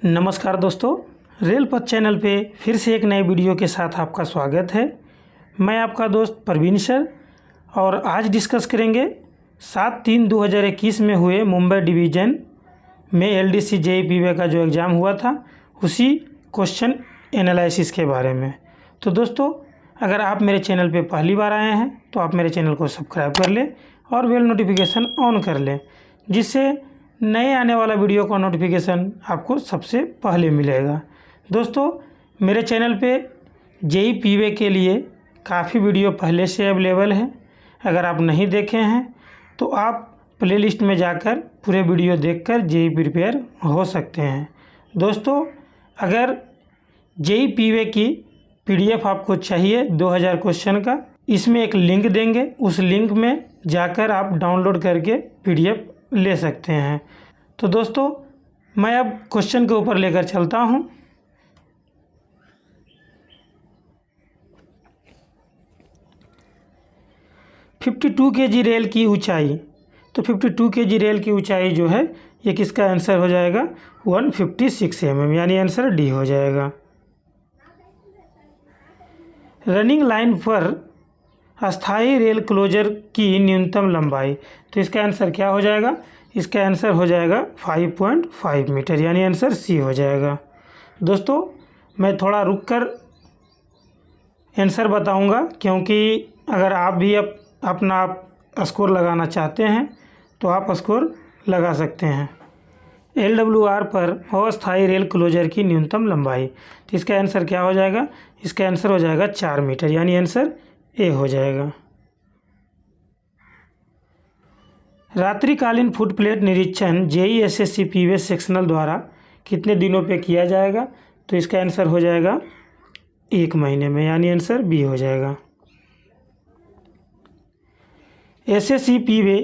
नमस्कार दोस्तों, रेल पथ चैनल पे फिर से एक नए वीडियो के साथ आपका स्वागत है। मैं आपका दोस्त परवीन सर और आज डिस्कस करेंगे 7/3/2021 में हुए मुंबई डिवीज़न में एलडीसी जेईई पीवे का जो एग्ज़ाम हुआ था उसी क्वेश्चन एनालिसिस के बारे में। तो दोस्तों, अगर आप मेरे चैनल पे पहली बार आए हैं तो आप मेरे चैनल को सब्सक्राइब कर लें और बेल नोटिफिकेशन ऑन कर लें, जिससे नए आने वाला वीडियो का नोटिफिकेशन आपको सबसे पहले मिलेगा। दोस्तों, मेरे चैनल पे जेईई पीवे के लिए काफ़ी वीडियो पहले से अवेलेबल है। अगर आप नहीं देखे हैं तो आप प्लेलिस्ट में जाकर पूरे वीडियो देखकर जेईई प्रिपेयर हो सकते हैं। दोस्तों, अगर जेईई पीवे की पीडीएफ आपको चाहिए 2000 क्वेश्चन का, इसमें एक लिंक देंगे, उस लिंक में जाकर आप डाउनलोड करके पीडीएफ ले सकते हैं। तो दोस्तों, मैं अब क्वेश्चन के ऊपर लेकर चलता हूं। $52 kg रेल की ऊंचाई, तो 52 kg रेल की ऊंचाई जो है ये किसका आंसर हो जाएगा? 156 mm, यानी आंसर डी हो जाएगा। रनिंग लाइन पर अस्थाई रेल क्लोजर की न्यूनतम लंबाई, तो इसका आंसर क्या हो जाएगा? इसका आंसर हो जाएगा 5.5 मीटर, यानी आंसर सी हो जाएगा। दोस्तों, मैं थोड़ा रुक कर आंसर बताऊंगा, क्योंकि अगर आप भी अपना स्कोर लगाना चाहते हैं तो आप स्कोर लगा सकते हैं। LWR पर अस्थाई रेल क्लोजर की न्यूनतम लंबाई, तो इसका आंसर क्या हो जाएगा? इसका आंसर हो जाएगा 4 मीटर, यानी आंसर ए हो जाएगा। रात्रिकालीन फुटप्लेट निरीक्षण जेईई एसएससी पीवे सेक्शनल द्वारा कितने दिनों पे किया जाएगा? तो इसका आंसर हो जाएगा 1 महीने में, यानी आंसर बी हो जाएगा। एसएससी पीवे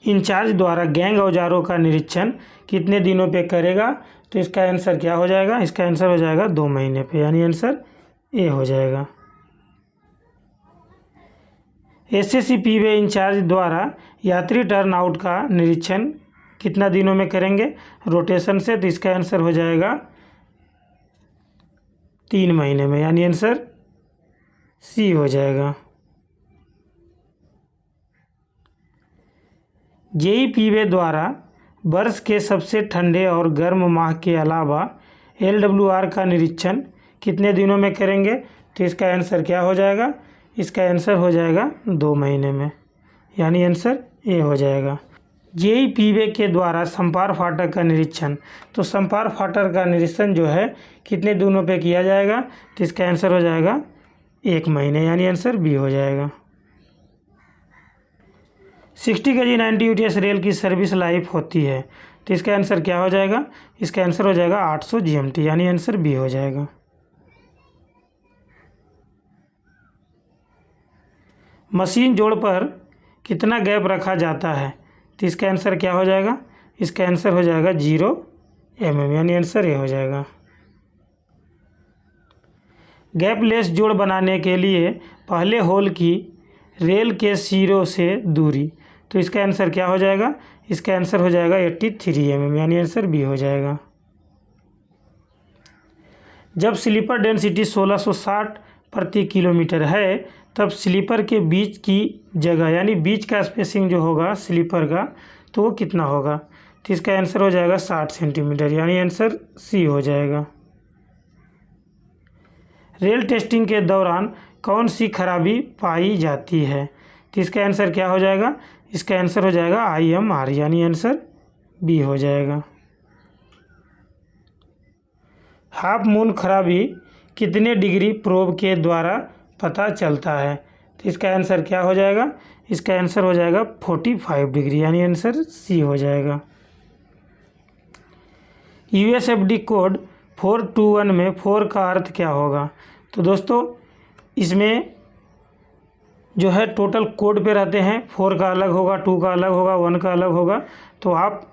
इंचार्ज द्वारा गैंग औजारों का निरीक्षण कितने दिनों पे करेगा? तो इसका आंसर क्या हो जाएगा? इसका आंसर हो जाएगा 2 महीने पे, यानी आंसर ए हो जाएगा। एसएससी पीवे इंचार्ज द्वारा यात्री टर्नआउट का निरीक्षण कितना दिनों में करेंगे रोटेशन से? तो इसका आंसर हो जाएगा 3 महीने में, यानी आंसर सी हो जाएगा। जेईई पीवे द्वारा वर्ष के सबसे ठंडे और गर्म माह के अलावा LWR का निरीक्षण कितने दिनों में करेंगे? तो इसका आंसर क्या हो जाएगा? इसका आंसर हो जाएगा 2 महीने में, यानी आंसर ए हो जाएगा। जेईई पीवे के द्वारा संपार फाटक का निरीक्षण, तो संपार फाटक का निरीक्षण जो है कितने दिनों पे किया जाएगा? तो इसका आंसर हो जाएगा 1 महीने, यानी आंसर बी हो जाएगा। 60 kg 90 UTS रेल की सर्विस लाइफ होती है, तो इसका आंसर क्या हो जाएगा? इसका आंसर हो जाएगा 800 GMT, यानी आंसर बी हो जाएगा। मशीन जोड़ पर कितना गैप रखा जाता है? तो इसका आंसर क्या हो जाएगा? इसका आंसर हो जाएगा 0 mm, यानी आंसर ए हो जाएगा। गैप लेस जोड़ बनाने के लिए पहले होल की रेल के सिरों से दूरी, तो इसका आंसर क्या हो जाएगा? इसका आंसर हो जाएगा 83 mm, यानी आंसर बी हो जाएगा। जब स्लीपर डेंसिटी 1660 प्रति किलोमीटर है, तब स्लीपर के बीच की जगह, यानी बीच का स्पेसिंग जो होगा स्लीपर का, तो वो कितना होगा? तो इसका आंसर हो जाएगा 60 सेंटीमीटर, यानी आंसर सी हो जाएगा। रेल टेस्टिंग के दौरान कौन सी खराबी पाई जाती है? तो इसका आंसर क्या हो जाएगा? इसका आंसर हो जाएगा IMR, यानी आंसर बी हो जाएगा। हाफ मून खराबी कितने डिग्री प्रोब के द्वारा पता चलता है? तो इसका आंसर क्या हो जाएगा? इसका आंसर हो जाएगा 45 डिग्री, यानी आंसर सी हो जाएगा। USFD कोड 421 में 4 का अर्थ क्या होगा? तो दोस्तों, इसमें जो है टोटल कोड पे रहते हैं, 4 का अलग होगा, 2 का अलग होगा, 1 का अलग होगा। तो आप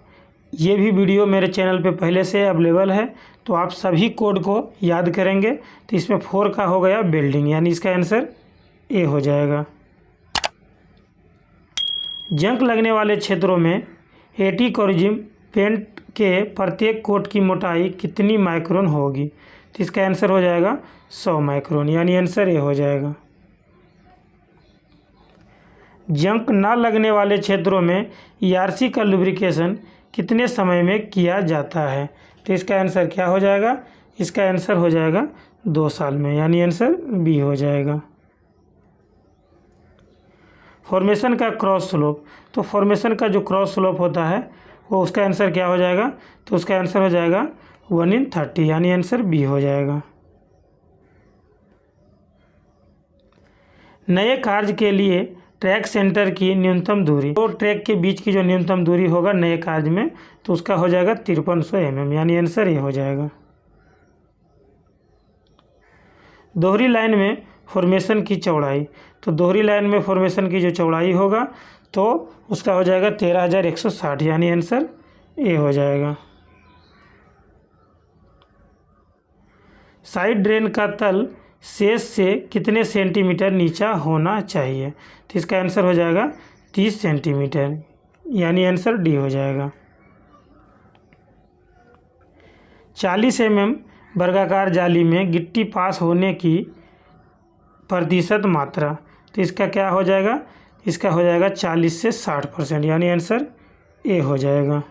ये भी वीडियो मेरे चैनल पे पहले से अवेलेबल है, तो आप सभी कोड को याद करेंगे। तो इसमें 4 का हो गया बिल्डिंग, यानी इसका आंसर ए हो जाएगा। जंग लगने वाले क्षेत्रों में एंटी कोरिज्म पेंट के प्रत्येक कोट की मोटाई कितनी माइक्रोन होगी? तो इसका आंसर हो जाएगा 100 माइक्रोन, यानी आंसर ये हो जाएगा। जंग न लगने वाले क्षेत्रों में ERC का लुब्रिकेशन कितने समय में किया जाता है? तो इसका आंसर क्या हो जाएगा? इसका आंसर हो जाएगा 2 साल में, यानी आंसर बी हो जाएगा। फॉर्मेशन का क्रॉस स्लोप, तो फॉर्मेशन का जो क्रॉस स्लोप होता है वो उसका आंसर क्या हो जाएगा? तो उसका आंसर हो जाएगा 1/30, यानी आंसर बी हो जाएगा। नए कार्य के लिए ट्रैक सेंटर की न्यूनतम दूरी, तो ट्रैक के बीच की जो न्यूनतम दूरी होगा नए कार्य में, तो उसका हो जाएगा 5300 mm, यानी आंसर ये हो जाएगा। दोहरी लाइन में फॉर्मेशन की चौड़ाई, तो दोहरी लाइन में फॉर्मेशन की जो चौड़ाई होगा तो उसका हो जाएगा 13160, यानी आंसर ए हो जाएगा। साइड ड्रेन का तल शेष से कितने सेंटीमीटर नीचा होना चाहिए? तो इसका आंसर हो जाएगा 30 सेंटीमीटर, यानी आंसर डी हो जाएगा। 40 mm वर्गाकार जाली में गिट्टी पास होने की प्रतिशत मात्रा, तो इसका क्या हो जाएगा? इसका हो जाएगा 40 से 60%, यानी आंसर ए हो जाएगा।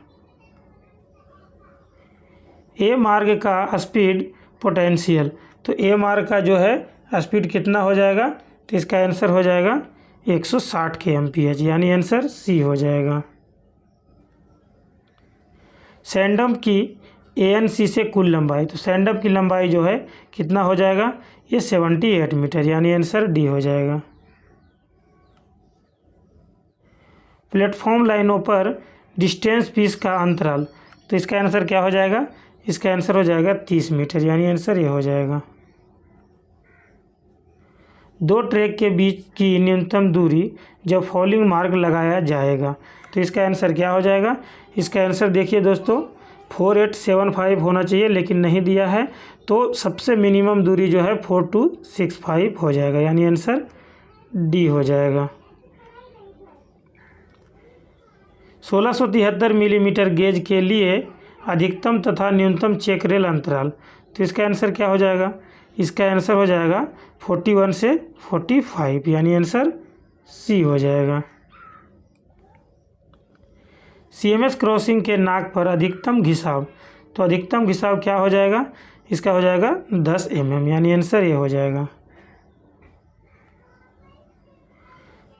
ए मार्ग का स्पीड पोटेंशियल, तो ए मार्ग का जो है स्पीड कितना हो जाएगा? तो इसका आंसर हो जाएगा 160 kmph, यानी आंसर सी हो जाएगा। सैंडम की ANC से कुल लंबाई, तो सैंडम की लंबाई जो है कितना हो जाएगा? ये 78 मीटर, यानी आंसर डी हो जाएगा। प्लेटफॉर्म लाइनों पर डिस्टेंस पीस का अंतराल, तो इसका आंसर क्या हो जाएगा? इसका आंसर हो जाएगा 30 मीटर, यानी आंसर ये हो जाएगा। दो ट्रैक के बीच की न्यूनतम दूरी जब फॉलिंग मार्क लगाया जाएगा, तो इसका आंसर क्या हो जाएगा? इसका आंसर देखिए दोस्तों 4875 होना चाहिए, लेकिन नहीं दिया है, तो सबसे मिनिमम दूरी जो है 4265 हो जाएगा, यानी आंसर डी हो जाएगा। 1673 मिलीमीटर गेज के लिए अधिकतम तथा न्यूनतम चेक रेल अंतराल, तो इसका आंसर क्या हो जाएगा? इसका आंसर हो जाएगा 41 से 45, यानी आंसर सी हो जाएगा। CMS क्रॉसिंग के नाक पर अधिकतम घिसाव, तो अधिकतम घिसाव क्या हो जाएगा? इसका हो जाएगा 10 mm, यानी आंसर ये हो जाएगा।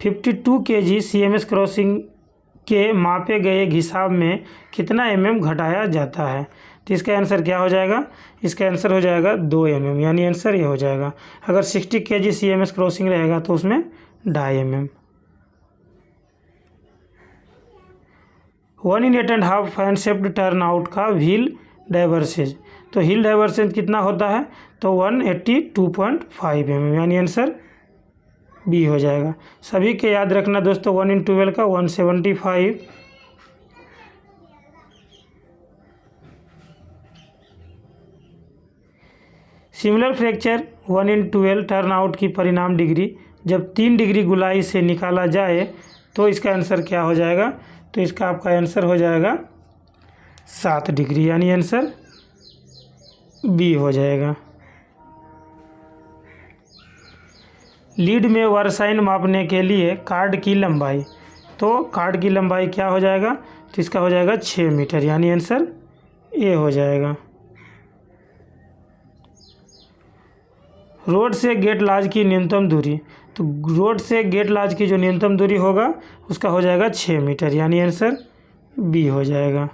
52 kg CMS क्रॉसिंग के मापे गए घिसाव में कितना mm घटाया जाता है? तो इसका आंसर क्या हो जाएगा? इसका आंसर हो जाएगा 2 mm, यानी आंसर ये हो जाएगा। अगर 60 kg CMS क्रॉसिंग रहेगा तो उसमें 2.5 mm। 1 in 8.5 fan shaped turn out का व्हील डाइवर्सेज, तो व्हील डाइवर्सेज कितना होता है? तो 182.5 mm, यानी आंसर बी हो जाएगा। सभी के याद रखना दोस्तों 1 in 12 का 175। Similar fracture 1 in 12 turn out की परिणाम डिग्री जब 3 डिग्री गुलाई से निकाला जाए तो इसका आंसर क्या हो जाएगा? तो इसका आपका आंसर हो जाएगा 7 डिग्री, यानी आंसर बी हो जाएगा। लीड में वर्साइन मापने के लिए कार्ड की लंबाई, तो कार्ड की लंबाई क्या हो जाएगा? तो इसका हो जाएगा 6 मीटर, यानी आंसर ए हो जाएगा। रोड से गेट लॉज की न्यूनतम दूरी, तो रोड से गेट लॉज की जो न्यूनतम दूरी होगा उसका हो जाएगा 6 मीटर, यानी आंसर बी हो जाएगा।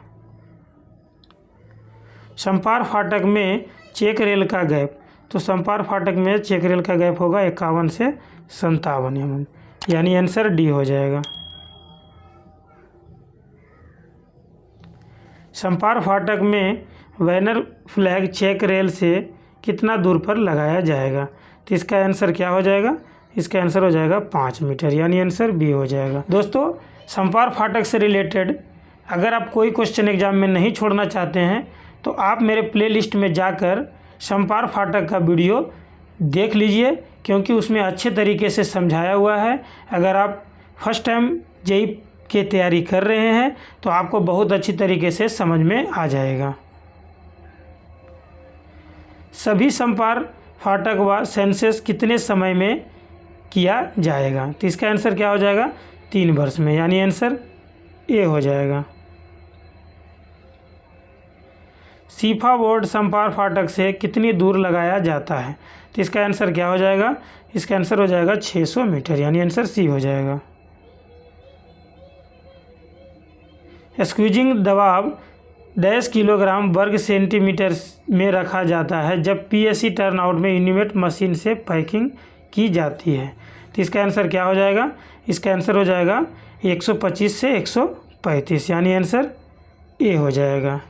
संपार फाटक में चेक रेल का गैप, तो संपार फाटक में चेक रेल का गैप होगा 51 से 57 mm, यानी आंसर डी हो जाएगा। संपार फाटक में बैनर फ्लैग चेक रेल से कितना दूर पर लगाया जाएगा? तो इसका आंसर क्या हो जाएगा? इसका आंसर हो जाएगा 5 मीटर, यानी आंसर बी हो जाएगा। दोस्तों संपार फाटक से रिलेटेड अगर आप कोई क्वेश्चन एग्जाम में नहीं छोड़ना चाहते हैं तो आप मेरे प्लेलिस्ट में जाकर संपार फाटक का वीडियो देख लीजिए, क्योंकि उसमें अच्छे तरीके से समझाया हुआ है। अगर आप फर्स्ट टाइम जेईई की तैयारी कर रहे हैं तो आपको बहुत अच्छी तरीके से समझ में आ जाएगा। सभी समपार फाटक व सेंसस कितने समय में किया जाएगा? तो इसका आंसर क्या हो जाएगा? 3 वर्ष में, यानी आंसर ए हो जाएगा। सीफा बोर्ड समपार फाटक से कितनी दूर लगाया जाता है? तो इसका आंसर क्या हो जाएगा? इसका आंसर हो जाएगा 600 मीटर, यानी आंसर सी हो जाएगा। स्क्वीजिंग दबाव 10 किलोग्राम वर्ग सेंटीमीटर में रखा जाता है जब पीएससी टर्नआउट में यूनिमेट मशीन से पैकिंग की जाती है। तो इसका आंसर क्या हो जाएगा? इसका आंसर हो जाएगा 125 से 135, यानी आंसर ए हो जाएगा।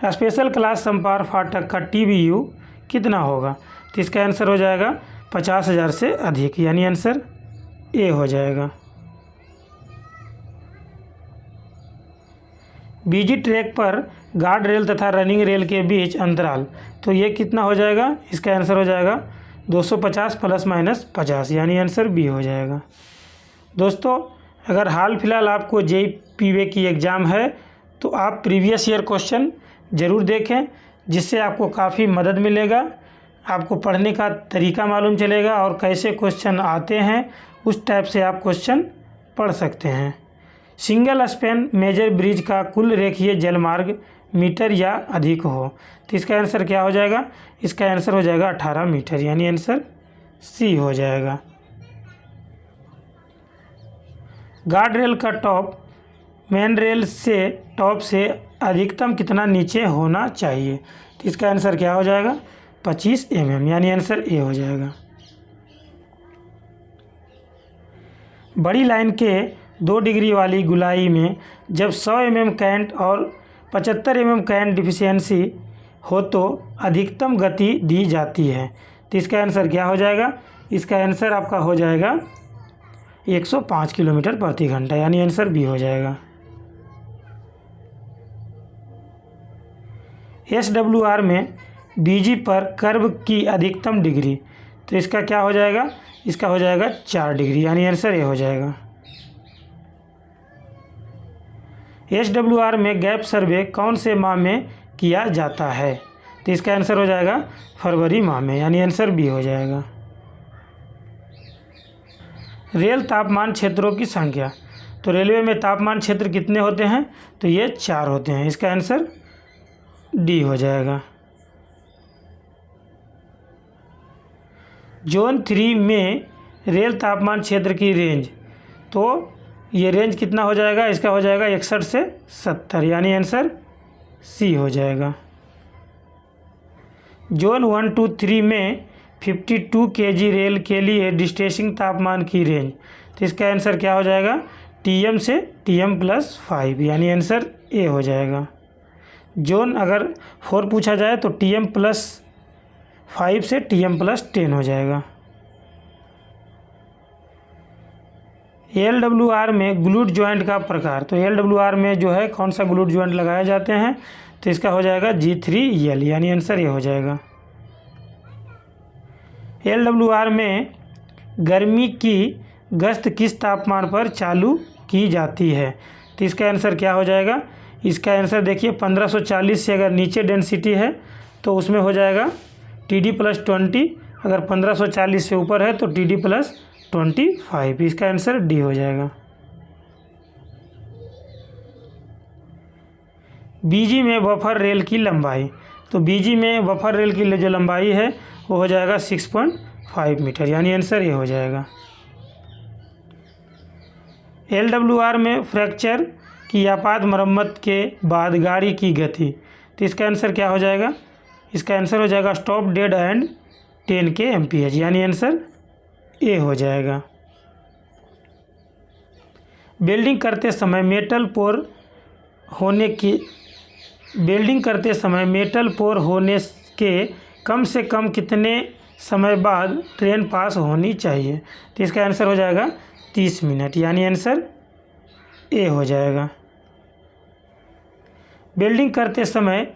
स्पेशल क्लास समपार फाटक का TBU कितना होगा? तो इसका आंसर हो जाएगा 50,000 से अधिक, यानी आंसर ए हो जाएगा। बीजी ट्रैक पर गार्ड रेल तथा रनिंग रेल के बीच अंतराल, तो ये कितना हो जाएगा? इसका आंसर हो जाएगा 250 + -50, यानी आंसर बी हो जाएगा। दोस्तों, अगर हाल फिलहाल आपको JEE की एग्ज़ाम है तो आप प्रीवियस ईयर क्वेश्चन ज़रूर देखें, जिससे आपको काफ़ी मदद मिलेगा। आपको पढ़ने का तरीका मालूम चलेगा और कैसे क्वेश्चन आते हैं उस टाइप से आप क्वेश्चन पढ़ सकते हैं। सिंगल स्पैन मेजर ब्रिज का कुल रेखीय जलमार्ग मीटर या अधिक हो, तो इसका आंसर क्या हो जाएगा? इसका आंसर हो जाएगा 18 मीटर, यानी आंसर सी हो जाएगा। गार्ड रेल का टॉप मेन रेल से टॉप से अधिकतम कितना नीचे होना चाहिए? तो इसका आंसर क्या हो जाएगा? 25 mm, यानी आंसर ए हो जाएगा। बड़ी लाइन के 2 डिग्री वाली गुलाई में जब 100 mm कैंट और 75 mm कैंट डिफिशियंसी हो तो अधिकतम गति दी जाती है। तो इसका आंसर क्या हो जाएगा? इसका आंसर आपका हो जाएगा 105 किलोमीटर प्रति घंटा, यानी आंसर बी हो जाएगा। SWR में BG पर कर्व की अधिकतम डिग्री, तो इसका क्या हो जाएगा? इसका हो जाएगा 4 डिग्री, यानी आंसर ए हो जाएगा। SWR में गैप सर्वे कौन से माह में किया जाता है? तो इसका आंसर हो जाएगा फरवरी माह में, यानी आंसर बी हो जाएगा। रेल तापमान क्षेत्रों की संख्या, तो रेलवे में तापमान क्षेत्र कितने होते हैं? तो ये 4 होते हैं, इसका आंसर डी हो जाएगा। जोन 3 में रेल तापमान क्षेत्र की रेंज, तो ये रेंज कितना हो जाएगा? इसका हो जाएगा 61 से 70, यानी आंसर सी हो जाएगा। जोन 1, 2, 3 में 52 kg रेल के लिए डिस्टेंसिंग तापमान की रेंज, तो इसका आंसर क्या हो जाएगा? TM से TM+5, यानी आंसर ए हो जाएगा। जोन अगर 4 पूछा जाए तो TM+5 से TM+10 हो जाएगा। LWR में ग्लूट जॉइंट का प्रकार, तो LWR में जो है कौन सा ग्लूट जॉइंट लगाए जाते हैं? तो इसका हो जाएगा G3L, यानी आंसर ये हो जाएगा। LWR में गर्मी की गश्त किस तापमान पर चालू की जाती है? तो इसका आंसर क्या हो जाएगा? इसका आंसर देखिए 1540 से अगर नीचे डेंसिटी है तो उसमें हो जाएगा TD+20, अगर 1540 से ऊपर है तो TD+25, इसका आंसर डी हो जाएगा। BG में बफर रेल की लंबाई, तो BG में बफर रेल की जो लंबाई है वो हो जाएगा 6.5 मीटर, यानी आंसर ये हो जाएगा। LWR में फ्रैक्चर की आपात मरम्मत के बाद गाड़ी की गति, तो इसका आंसर क्या हो जाएगा? इसका आंसर हो जाएगा स्टॉप डेड एंड 10 kmph, यानी आंसर ए हो जाएगा। वेल्डिंग करते समय मेटल पोर होने के कम से कम कितने समय बाद ट्रेन पास होनी चाहिए? तो इसका आंसर हो जाएगा 30 मिनट, यानी आंसर ए हो जाएगा। वेल्डिंग करते समय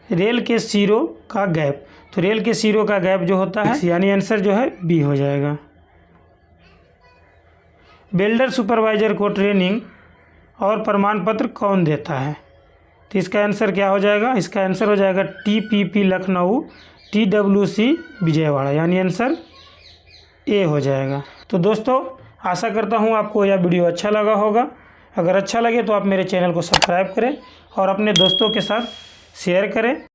रेल के सिरों का गैप, तो रेल के सिरों का गैप जो होता है, यानी आंसर जो है बी हो जाएगा। बिल्डर सुपरवाइज़र को ट्रेनिंग और प्रमाण पत्र कौन देता है? तो इसका आंसर क्या हो जाएगा? इसका आंसर हो जाएगा TPP लखनऊ, TWC विजयवाड़ा, यानी आंसर ए हो जाएगा। तो दोस्तों आशा करता हूँ आपको यह वीडियो अच्छा लगा होगा। अगर अच्छा लगे तो आप मेरे चैनल को सब्सक्राइब करें और अपने दोस्तों के साथ शेयर करें।